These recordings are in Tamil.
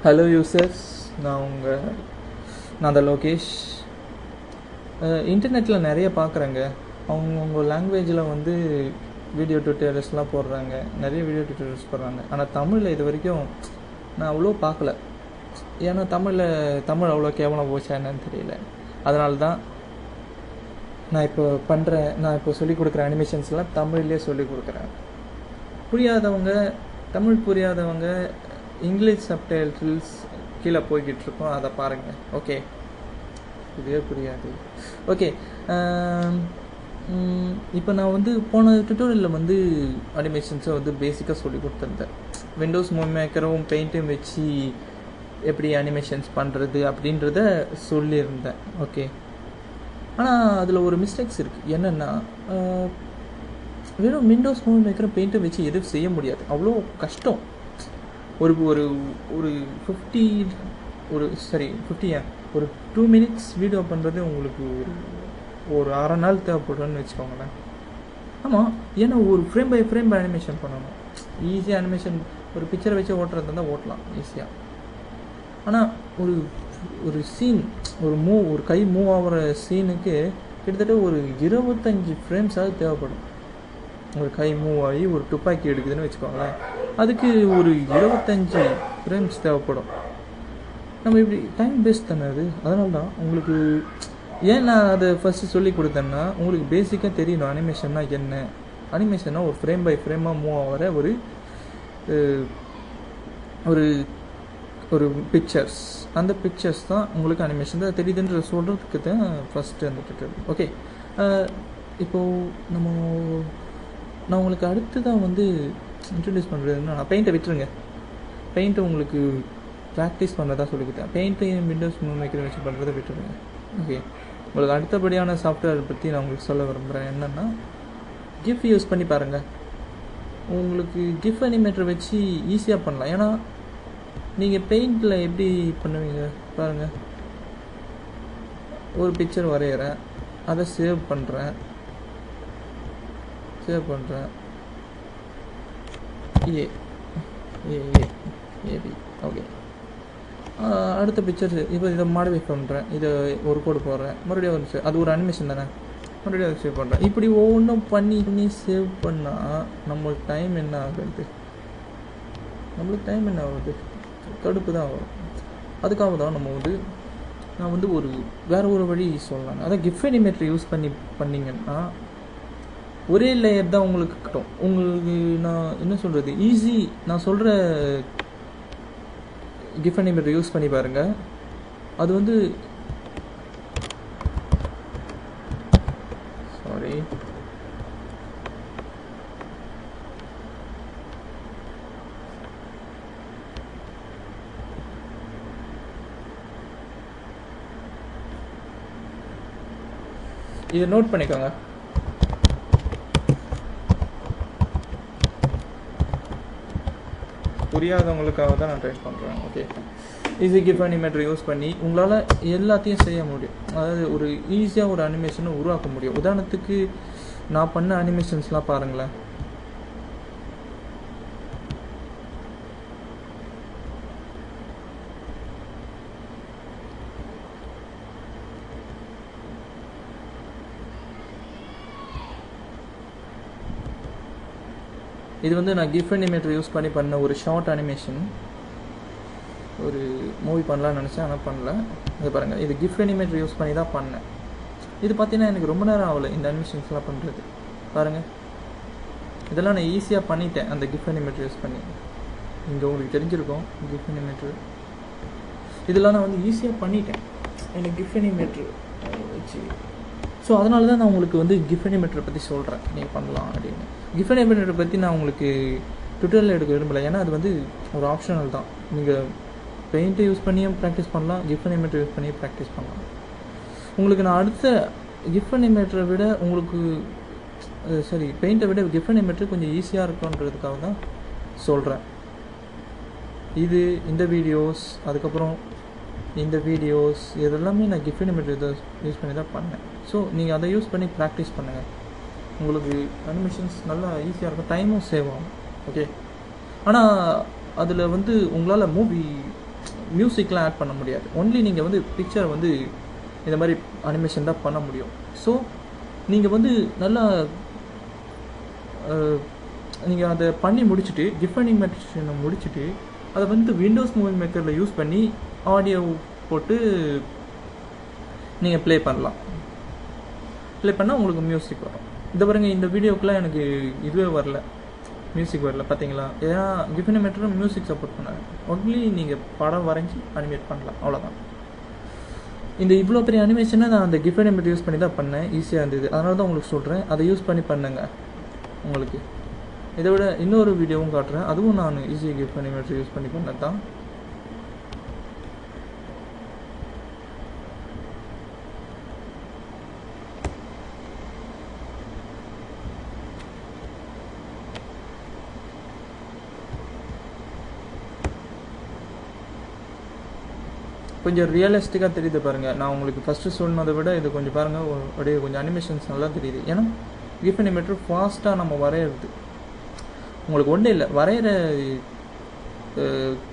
ஹலோ யூசர்ஸ், நான் தான் லோகேஷ். இன்டர்நெட்டில் நிறைய பார்க்குறேங்க. அவங்க லாங்குவேஜில் வந்து வீடியோ டியூட்டோரியல்ஸ்லாம் போடுறாங்க, நிறைய வீடியோ டியூட்டோரியல்ஸ் போடுறாங்க. ஆனால் தமிழில் இது வரைக்கும் நான் அவ்வளோ பார்க்கல. ஏன்னா தமிழ் அவ்வளோ கேவலம் போச்சா என்னன்னு தெரியல. அதனால தான் நான் இப்போ சொல்லிக் கொடுக்குற அனிமேஷன்ஸ்லாம் தமிழ்லேயே சொல்லிக் கொடுக்குறேன். தமிழ் புரியாதவங்க இங்கிலீஷ் சப்டைட்டில்ஸ் கீழே போய்கிட்டு இருக்கோம், அதை பாருங்கள். ஓகே, இதுவே புரியாது. ஓகே, இப்போ நான் வந்து போன டுட்டோரியலில் வந்து அனிமேஷன்ஸை வந்து பேசிக்காக சொல்லி கொடுத்துருந்தேன். விண்டோஸ் மூவி மேக்கரும் பெயிண்ட்டும் வச்சு எப்படி அனிமேஷன்ஸ் பண்ணுறது அப்படின்றத சொல்லியிருந்தேன். ஓகே, ஆனால் அதில் ஒரு மிஸ்டேக்ஸ் இருக்குது. என்னென்னா, வெறும் விண்டோஸ் மூவி மேக்கரும் பெயிண்ட்டும் வச்சு எதுவும் செய்ய முடியாது, அவ்வளோ கஷ்டம். ஒரு ஒரு ஒரு 2 மினிட்ஸ் வீடியோ பண்ணுறது உங்களுக்கு ஒரு அரை நாள் தேவைப்படும்னு வச்சுக்கோங்களேன். ஆமாம், ஏன்னா ஒரு ஃப்ரேம் பை ஃப்ரேம் அனிமேஷன் பண்ணணும். ஈஸியாக அனிமேஷன் ஒரு பிக்சரை வச்சு ஓட்டுறது இருந்தால் ஓட்டலாம் ஈஸியாக. ஆனால் ஒரு சீன், ஒரு கை மூவ் ஆகிற சீனுக்கு கிட்டத்தட்ட ஒரு 25 ஃப்ரேம்ஸாவது தேவைப்படும். ஒரு கை மூவ் ஆகி ஒரு துப்பாக்கி எடுக்குதுன்னு வச்சுக்கோங்களேன், அதுக்கு ஒரு 25 ஃப்ரேம்ஸ் தேவைப்படும். நம்ம இப்படி டைம் வேஸ்ட் தானே அது. அதனால தான் உங்களுக்கு ஏன் நான் அதை ஃபஸ்ட்டு சொல்லி கொடுத்தேன்னா, உங்களுக்கு பேசிக்காக தெரியணும் அனிமேஷன்னா என்ன. அனிமேஷன்னா ஒரு ஃப்ரேம் பை ஃப்ரேமாக மூவ் ஆகிற ஒரு பிக்சர்ஸ். அந்த பிக்சர்ஸ் தான் உங்களுக்கு அனிமேஷன் தான் தெரியுதுன்ற சொல்கிறதுக்கு தான் ஃபஸ்ட்டு அந்த டியூட்டோரியல். ஓகே, இப்போது நான் உங்களுக்கு அடுத்து தான் வந்து இன்ட்ரடியூஸ் பண்ணுறதுன்னா, நான் பெயிண்ட்டை விட்டுருங்க. பெயிண்ட்டை உங்களுக்கு ப்ராக்டிஸ் பண்ணுறதா சொல்லிக்கிட்டேன். பெயிண்ட்டையும் விண்டோஸ் மூவி மேக்கர் வச்சு பண்ணுறதை விட்டுருங்க. ஓகே, உங்களுக்கு அடுத்தபடியான சாஃப்ட்வேர் பற்றி நான் உங்களுக்கு சொல்ல விரும்புகிறேன். என்னென்னா, கிஃப் யூஸ் பண்ணி பாருங்கள். உங்களுக்கு கிஃப் அனிமேட்டர் வச்சு ஈஸியாக பண்ணலாம். ஏன்னா நீங்கள் பெயிண்டில் எப்படி பண்ணுவீங்க பாருங்கள். ஒரு பிக்சர் வரைகிறேன், அதை சேவ் பண்ணுறேன். AB okay. அடுத்த பிக்சர் இப்போ இதை மாடிஃபை பண்ணுறேன், இதை ஒரு கோடு போடுறேன், மறுபடியும் அது ஒரு அனிமேஷன் தானே, மறுபடியும் அதை சேவ் பண்ணுறேன். இப்படி ஒவ்வொன்றும் பண்ணி சேவ் பண்ணால் நம்மளுக்கு டைம் என்ன ஆகுது? கடுப்பு தான் வரும். அதுக்காக தான் நான் வந்து வேறு ஒரு வழி சொல்லலாம். அதான் கிஃப் அனிமேட்டர் யூஸ் பண்ணிங்கன்னா ஒரே லேயர் தான் உங்களுக்கு கிட்டும். உங்களுக்கு நான் என்ன சொல்கிறது, ஈஸி. நான் சொல்கிற கிஃப் அனிமேட்டர் யூஸ் பண்ணி பாருங்கள். அது வந்து இதை நோட் பண்ணிக்கோங்க. புரியாதவங்களுக்காக தான் நான் ட்ரை பண்ணுறேன். ஓகே, ஈஸி கிஃப் அனிமேட்டர் யூஸ் பண்ணி உங்களால் எல்லாத்தையும் செய்ய முடியும். அதாவது ஒரு ஈஸியாக ஒரு அனிமேஷனை உருவாக்க முடியும். உதாரணத்துக்கு நான் பண்ண அனிமேஷன்ஸ்லாம் பாருங்களேன். இது வந்து நான் கிஃப் அனிமேட்டர் யூஸ் பண்ணி பண்ண ஒரு ஷார்ட் அனிமேஷன். ஒரு மூவி பண்ணலான்னு நினச்சேன், ஆனால் பண்ணல. இது பாருங்கள், இது கிஃப் அனிமேட்டர் யூஸ் பண்ணி தான் பண்ணேன். இது பார்த்தீங்கன்னா எனக்கு ரொம்ப நேரம் ஆகலை இந்த அனிமேஷன்ஸ்லாம் பண்ணுறது. பாருங்கள், இதெல்லாம் நான் ஈஸியாக பண்ணிட்டேன் அந்த கிஃப் அனிமேட்டர் யூஸ் பண்ணி. இங்கே உங்களுக்கு தெரிஞ்சிருக்கும் கிஃப் அனிமேட்டர். இதெல்லாம் நான் வந்து ஈஸியாக பண்ணிட்டேன் எனக்கு கிஃப் அனிமேட்டர் வச்சு. ஸோ அதனால தான் நான் உங்களுக்கு வந்து கிஃப் அனிமேட்டரை பற்றி சொல்கிறேன், நீங்கள் பண்ணலாம் அப்படின்னு. கிஃப் அனிமேட்டரை பற்றி நான் உங்களுக்கு டுட்டோரியல் எடுக்க விரும்பலை. ஏன்னா அது வந்து ஒரு ஆப்ஷனல் தான். நீங்கள் பெயிண்ட்டை யூஸ் பண்ணியும் ப்ராக்டிஸ் பண்ணலாம், கிஃப் அனிமேட்டர் யூஸ் பண்ணியும் ப்ராக்டிஸ் பண்ணலாம். உங்களுக்கு நான் அடுத்த கிஃப் அனிமேட்டரை விட பெயிண்ட்டை விட கிஃப் அனிமேட்டர் கொஞ்சம் ஈஸியாக இருக்குன்றதுக்காக தான் சொல்கிறேன். இந்த வீடியோஸ், அதுக்கப்புறம் இந்த வீடியோஸ் இதெல்லாமே நான் கிஃப் அனிமேட்டர் யூஸ் பண்ணி தான் பண்ணேன். ஸோ நீங்கள் அதை யூஸ் பண்ணி ப்ராக்டிஸ் பண்ணுங்கள். உங்களுக்கு அனிமேஷன்ஸ் நல்லா ஈஸியாக இருக்கும், டைமும் சேவ் ஆகும். ஓகே, ஆனால் அதில் வந்து உங்களால் மியூசிக்லாம் ஆட் பண்ண முடியாது. ஒன்லி நீங்கள் வந்து பிக்சரை வந்து இந்த மாதிரி அனிமேஷன் தான் பண்ண முடியும். ஸோ நீங்கள் வந்து நல்லா நீங்கள் அதை பண்ணி முடிச்சுட்டு கிஃப்ட் அனிமேஷனை முடிச்சுட்டு அதை வந்து விண்டோஸ் மூவி மேக்கரில் யூஸ் பண்ணி ஆடியோ போட்டு நீங்கள் ப்ளே பண்ணலாம். ப்ளே பண்ணால் உங்களுக்கு மியூசிக் வரும். இதை பாருங்கள், இந்த வீடியோக்கெலாம் எனக்கு இதுவே வரல, மியூசிக் வரல பார்த்தீங்களா? ஏன்னா கிஃப்ட் அனிமேட்டரும் மியூசிக் சப்போர்ட் பண்ணாங்க. ஒன்லி நீங்கள் படம் வரைஞ்சி அனிமேட் பண்ணலாம், அவ்வளோதான். இந்த இவ்வளோ பெரிய அனிமேஷனை நான் அந்த கிஃப்ட் அனிமேட்டர் யூஸ் பண்ணி தான் பண்ணேன். ஈஸியாக இருந்தது, அதனால தான் உங்களுக்கு சொல்கிறேன். அதை யூஸ் பண்ணி பண்ணுங்க. உங்களுக்கு இதை விட இன்னொரு வீடியோவும் காட்டுறேன், அதுவும் நான் ஈஸி கிஃப்ட் அனிமேட்டர் யூஸ் பண்ணி பண்ணது தான். கொஞ்சம் ரியலிஸ்டிக்காக தெரியுது பாருங்கள். நான் உங்களுக்கு ஃபஸ்ட்டு சொன்னதை விட இது கொஞ்சம் பாருங்கள், அப்படியே கொஞ்சம் அனிமேஷன்ஸ் நல்லா தெரியுது. ஏன்னா கிஃப்ட் அனிமேட்டர் ஃபாஸ்ட்டாக நம்ம வரைகிறது. உங்களுக்கு ஒன்றும் இல்லை, வரைகிற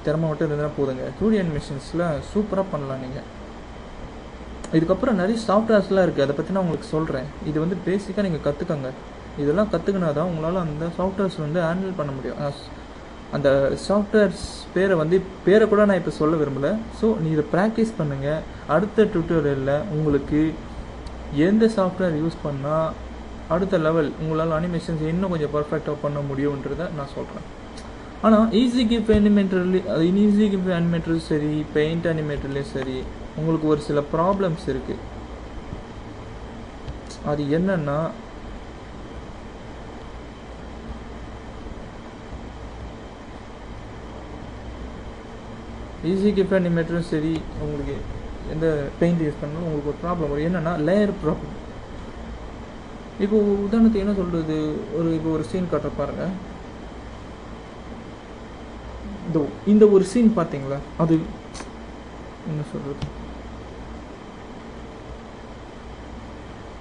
திறமை மட்டும் இருந்தால் போதுங்க. 2D அனிமேஷன்ஸில் சூப்பராக பண்ணலாம் நீங்கள். இதுக்கப்புறம் நிறைய சாஃப்ட்வேர்ஸ்லாம் இருக்குது, அதை பற்றி நான் உங்களுக்கு சொல்கிறேன். இது வந்து பேசிக்காக நீங்கள் கற்றுக்கங்க. இதெல்லாம் கற்றுக்கினா தான் உங்களால் அந்த சாஃப்ட்வேர்ஸ் வந்து ஹேண்டில் பண்ண முடியும். அந்த சாஃப்ட்வேர்ஸ் பேரை கூட நான் இப்போ சொல்ல விரும்பலை. ஸோ நீ இதை ப்ராக்டிஸ் பண்ணுங்கள். அடுத்த டியூட்டோரியலில் உங்களுக்கு எந்த சாஃப்ட்வேர் யூஸ் பண்ணால் அடுத்த லெவல் உங்களால் அனிமேஷன்ஸ் இன்னும் கொஞ்சம் பர்ஃபெக்டாக பண்ண முடியுன்றதை நான் சொல்கிறேன். ஆனால் ஈஸி கிஃப்ட் அனிமேட்டர்லேயும் சரி, பெயிண்ட் அனிமேட்டர்லேயும் சரி, உங்களுக்கு ஒரு சில ப்ராப்ளம்ஸ் இருக்குது. அது என்னன்னா, ஈஸி கிஃப்ட் அனிமேட்டரும் சரி, உங்களுக்கு எந்த பெயிண்ட் யூஸ் பண்ணாலும் உங்களுக்கு ஒரு ப்ராப்ளம் வரும். என்னென்னா லேயர் ப்ராப்ளம். இப்போது உதாரணத்துக்கு என்ன சொல்கிறது, இப்போ ஒரு சீன் காட்டுற பாருங்கள். இந்த ஒரு சீன் பார்த்தீங்களா, அது என்ன சொல்கிறது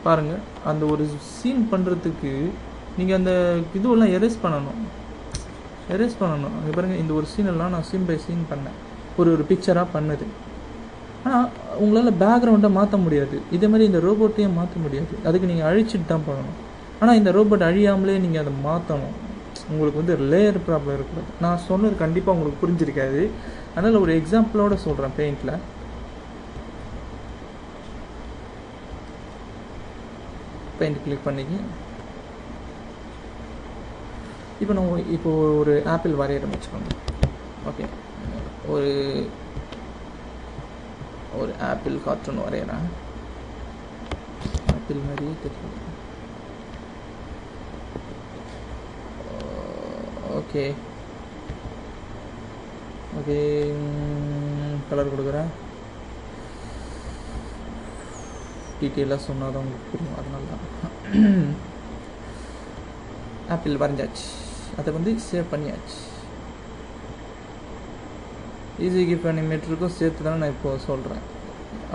பாருங்கள். அந்த ஒரு சீன் பண்ணுறதுக்கு நீங்கள் அந்த இதுவெல்லாம் எரேஸ் பண்ணணும். அங்கே பாருங்கள், இந்த ஒரு சீனெல்லாம் நான் சீன் பை சீன் பண்ணேன், ஒரு பிக்சராக பண்ணுது. ஆனால் உங்களால் பேக்ரவுண்டை மாற்ற முடியாது. இதே மாதிரி இந்த ரோபோட்டையும் மாற்ற முடியாது. அதுக்கு நீங்கள் அழிச்சிட்டு தான் பண்ணணும். ஆனால் இந்த ரோபோட் அழியாமலே நீங்கள் அதை மாற்றணும். உங்களுக்கு வந்து லேயர் ப்ராப்ளம் இருக்கக்கூடாது. நான் சொன்னது கண்டிப்பாக உங்களுக்கு புரிஞ்சிருக்காது, அதனால் ஒரு எக்ஸாம்பிளோட சொல்கிறேன். பெயிண்டில் பெயிண்ட் கிளிக் பண்ணிக்க. இப்போ ஒரு ஆப்பிள் வரையிறோம் வச்சுக்கோங்க. ஓகே, ஒரு ஆப்பிள் கார்ட்டூன் வரைகிறேன். ஆப்பிள் மாதிரியே தெரியும். ஓகே கலர் கொடுக்குறேன். டீட்டெயிலாக சொன்னால் தான் உங்களுக்கு புரியும், அதனால தான். ஆப்பிள் வரைஞ்சாச்சு, அதை வந்து சேவ் பண்ணியாச்சு. ஈஸி கிஃப்ட் அனிமேட்டருக்கும் சேர்த்து தானே நான் இப்போது சொல்கிறேன்.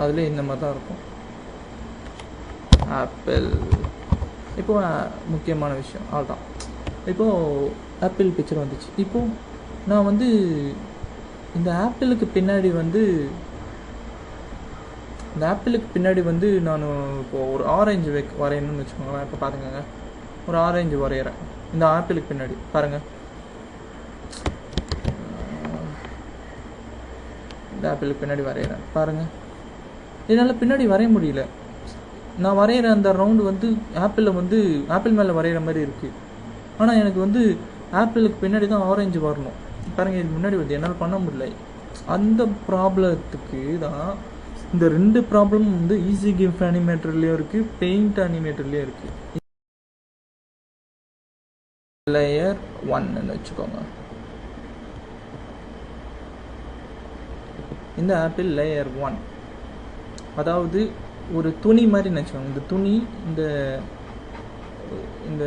அதில் இந்த மாதிரி தான் இருக்கும். ஆப்பிள் இப்போது முக்கியமான விஷயம் அதுதான். இப்போது ஆப்பிள் பிக்சர் வந்துச்சு. இப்போது நான் வந்து இந்த ஆப்பிளுக்கு பின்னாடி நான் இப்போது ஒரு ஆரஞ்சு வரையணும்னு வச்சுக்கோங்களேன். இப்போ பாருங்க, ஒரு ஆரஞ்சு வரைகிறேன் இந்த ஆப்பிளுக்கு பின்னாடி. பாருங்கள், இந்த ஆப்பிளுக்கு பின்னாடி வரைகிறேன் பாருங்கள். என்னால் பின்னாடி வரைய முடியல. நான் வரைகிற அந்த ரவுண்டு வந்து ஆப்பிள் மேலே வரைகிற மாதிரி இருக்குது. ஆனால் எனக்கு வந்து ஆப்பிளுக்கு பின்னாடி தான் ஆரஞ்சு வரணும். பாருங்கள், இது முன்னாடி வந்து என்னால் பண்ண முடியல. அந்த ப்ராப்ளத்துக்கு தான் இந்த 2 ப்ராப்ளமும் வந்து ஈஸி கிஃப்ட் அனிமேட்டர்லேயும் இருக்குது, பெயிண்ட் அனிமேட்டர்லேயும் இருக்குது. லேயர் 1ன்னு வச்சுக்கோங்க. இந்த ஆப்பிள் லேயர் 1, அதாவது ஒரு துணி மாதிரி நினச்சிக்கோங்க. இந்த துணி இந்த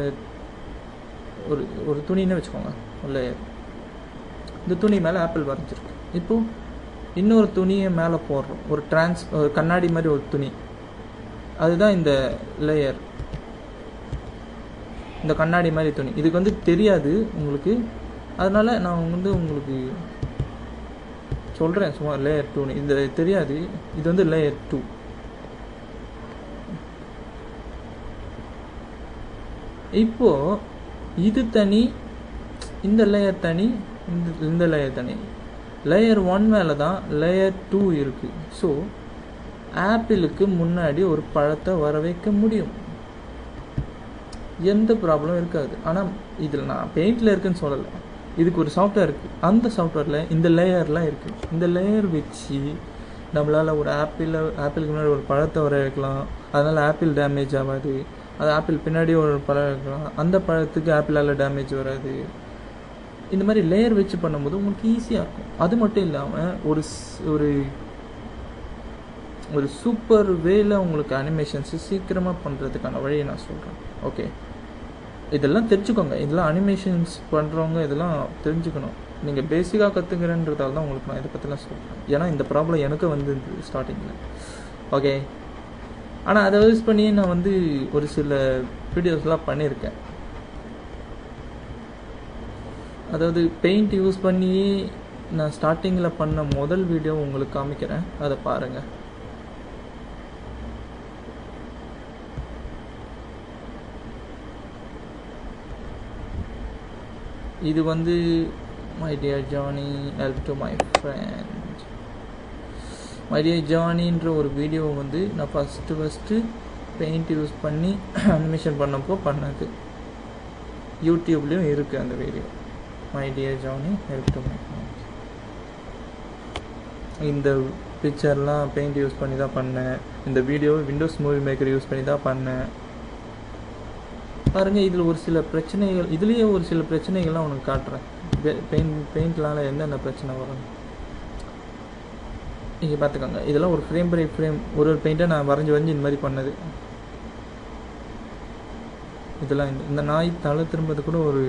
ஒரு துணின்னு வச்சுக்கோங்க, ஒரு லேயர். இந்த துணி மேலே ஆப்பிள் வரைஞ்சிருக்கு. இப்போது இன்னொரு துணியை மேலே போடுறோம், ஒரு கண்ணாடி மாதிரி ஒரு துணி. அதுதான் இந்த லேயர், இந்த கண்ணாடி மாதிரி துணி. இதுக்கு வந்து தெரியாது உங்களுக்கு, அதனால் நான் வந்து உங்களுக்கு சொல்கிறேன் சும்மா லேயர் 2 இந்த தெரியாது. இது வந்து லேயர் 2. இப்போது இது தனி, இந்த லேயர் தனி, இந்த லேயர் தனி. லேயர் 1 மேலே தான் லேயர் 2 இருக்குது. ஸோ ஆப்பிளுக்கு முன்னாடி ஒரு பழத்தை வர வைக்க முடியும், எந்த ப்ராப்ளம் இருக்காது. ஆனால் இதில் நான் பெயிண்டில் இருக்குதுன்னு சொல்லலை, இதுக்கு ஒரு சாஃப்ட்வேர் இருக்குது. அந்த சாஃப்ட்வேரில் இந்த லேயர்லாம் இருக்குது. இந்த லேயர் வச்சு நம்மளால் ஒரு ஆப்பிளுக்கு முன்னாடி ஒரு பழத்தை வர வைக்கலாம். அதனால் ஆப்பிள் டேமேஜ் ஆகாது. அது ஆப்பிள் பின்னாடி ஒரு பழம் வைக்கலாம், அந்த பழத்துக்கு ஆப்பிளால் டேமேஜ் வராது. இந்த மாதிரி லேயர் வச்சு பண்ணும்போது உங்களுக்கு ஈஸியாக இருக்கும். அது மட்டும் இல்லாமல் ஒரு சூப்பர் வேல உங்களுக்கு அனிமேஷன்ஸு சீக்கிரமாக பண்ணுறதுக்கான வழியை நான் சொல்கிறேன். ஓகே, இதெல்லாம் தெரிஞ்சுக்கோங்க. இதெல்லாம் அனிமேஷன்ஸ் பண்ணுறவங்க இதெல்லாம் தெரிஞ்சுக்கணும். நீங்கள் பேசிக்காக கற்றுக்கிறேன்றதால தான் உங்களுக்கு நான் இதை பற்றிலாம் சொல்கிறேன். ஏன்னா இந்த ப்ராப்ளம் எனக்கு வந்து ஸ்டார்டிங்கில். ஓகே, ஆனால் அதை யூஸ் பண்ணி நான் வந்து ஒரு சில வீடியோஸ்லாம் பண்ணியிருக்கேன். அதாவது பெயிண்ட் யூஸ் பண்ணி நான் ஸ்டார்டிங்கில் பண்ண முதல் வீடியோ உங்களுக்கு காமிக்கிறேன், அதை பாருங்கள். இது வந்து my dear Johnny help to my friend. My dear ஜானின்ற ஒரு வீடியோ வந்து நான் ஃபஸ்ட்டு பெயிண்ட் யூஸ் பண்ணி அனிமேஷன் பண்ணப்போ பண்ணது. யூடியூப்லேயும் இருக்குது அந்த video, my dear Johnny help to my friend. இந்த பிக்சர்லாம் பெயிண்ட் யூஸ் பண்ணி தான் பண்ணேன். இந்த video Windows Movie Maker use பண்ணி தான் பண்ணேன். பாருங்கள், இதில் ஒரு சில பிரச்சனைகள், இதுலேயே ஒரு சில பிரச்சனைகள்லாம் உனக்கு காட்டுறேன். பெயிண்ட்லால் என்னென்ன பிரச்சனை வரும் நீங்கள் பார்த்துக்கோங்க. இதெல்லாம் ஒரு ஃப்ரேம் பை ஃப்ரேம் ஒரு பெயிண்ட்டை நான் வரைஞ்சி இந்த மாதிரி பண்ணது. இதெல்லாம் இந்த நாய் தலை திரும்பது கூட ஒரு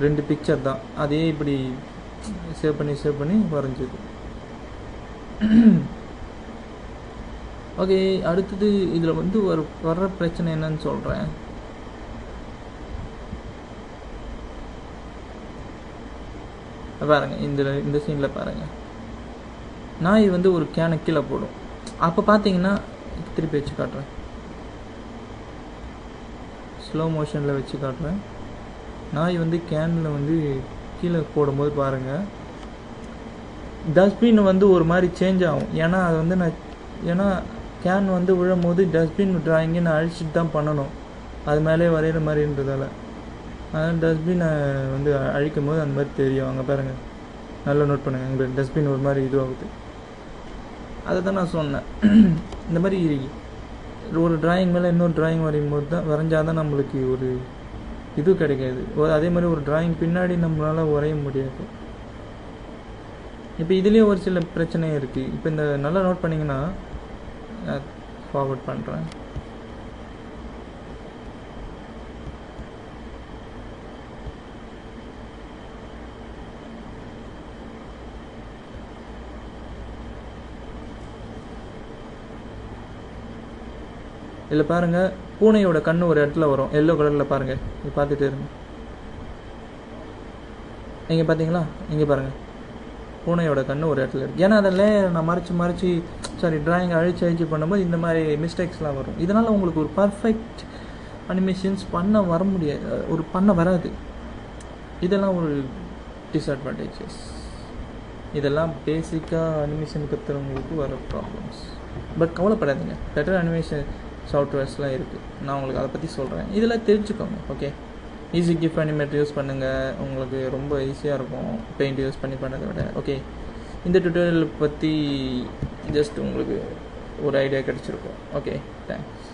2 பிக்சர் தான், அதே இப்படி சேவ் பண்ணி வரைஞ்சது. ஓகே, அடுத்தது இதில் வந்து வர்ற பிரச்சனை என்னன்னு சொல்கிறேன். பாருங்கள், இந்த சீனில் பாருங்கள், நாய் வந்து ஒரு கேனை கீழே போடும். அப்போ பார்த்தீங்கன்னா திருப்பி வச்சு காட்டுறேன், ஸ்லோ மோஷனில் வச்சு காட்டுறேன். நாய் வந்து கேனில் வந்து கீழே போடும்போது பாருங்கள், டஸ்ட்பின் வந்து ஒரு மாதிரி சேஞ்ச் ஆகும். ஏன்னா அது வந்து ஏன்னா கேன் வந்து விழும்போது டஸ்ட்பின் ட்ராயிங்கை நான் அழிச்சிட்டு தான் பண்ணணும், அது மேலே வரைகிற மாதிரின்றதால. அதனால் டஸ்ட்பினை வந்து அழிக்கும் போது அந்த மாதிரி தெரியும். அங்கே பாருங்கள், நல்லா நோட் பண்ணுங்கள், எங்களுக்கு டஸ்ட்பின் ஒரு மாதிரி இதுவாகுது. அதை தான் நான் சொன்னேன். இந்த மாதிரி ஒரு டிராயிங் மேலே இன்னொரு டிராயிங் வரையும்போது தான் வரைஞ்சால் தான் நம்மளுக்கு ஒரு இது கிடைக்காது. அதே மாதிரி ஒரு டிராயிங் பின்னாடி நம்மளால் வரைய முடியாது. இப்போ இதுலேயே ஒரு சில பிரச்சனை இருக்குது. இப்போ இந்த நல்லா நோட் பண்ணிங்கன்னா ஃபார்வர்ட் பண்ணுறேன். இதில் பாருங்கள், பூனையோட கண்ணு ஒரு இடத்துல வரும், எல்லோ கலரில் பாருங்கள். இது பார்த்துட்டே இருங்க. இங்கே பார்த்தீங்களா, இங்கே பாருங்கள், பூனையோட கண்ணு ஒரு இடத்துல இருக்குது. ஏன்னா அதில் நான் மறைச்சி டிராயிங் அழிச்சு பண்ணும்போது இந்த மாதிரி மிஸ்டேக்ஸ்லாம் வரும். இதனால் உங்களுக்கு ஒரு பர்ஃபெக்ட் அனிமேஷன்ஸ் பண்ண வராது. இதெல்லாம் ஒரு டிஸ்அட்வான்டேஜஸ். இதெல்லாம் பேசிக்காக அனிமேஷன் கற்றுறவங்களுக்கு வர ப்ராப்ளம்ஸ். பட் கவலைப்படாதீங்க, பெட்டர் அனிமேஷன் சாஃப்ட்வேர்ஸ்லாம் இருக்குது, நான் உங்களுக்கு அதை பற்றி சொல்கிறேன். இதெல்லாம் தெரிஞ்சுக்கோங்க. ஓகே, ஈஸி கிஃப் அனிமேட்டர் யூஸ் பண்ணுங்கள், உங்களுக்கு ரொம்ப ஈஸியாக இருக்கும் பெயிண்ட் யூஸ் பண்ணி பண்ணதை விட. ஓகே, இந்த டுட்டோரியல் பற்றி ஜஸ்ட் உங்களுக்கு ஒரு ஐடியா கிடச்சிருக்கும். Okay, thanks.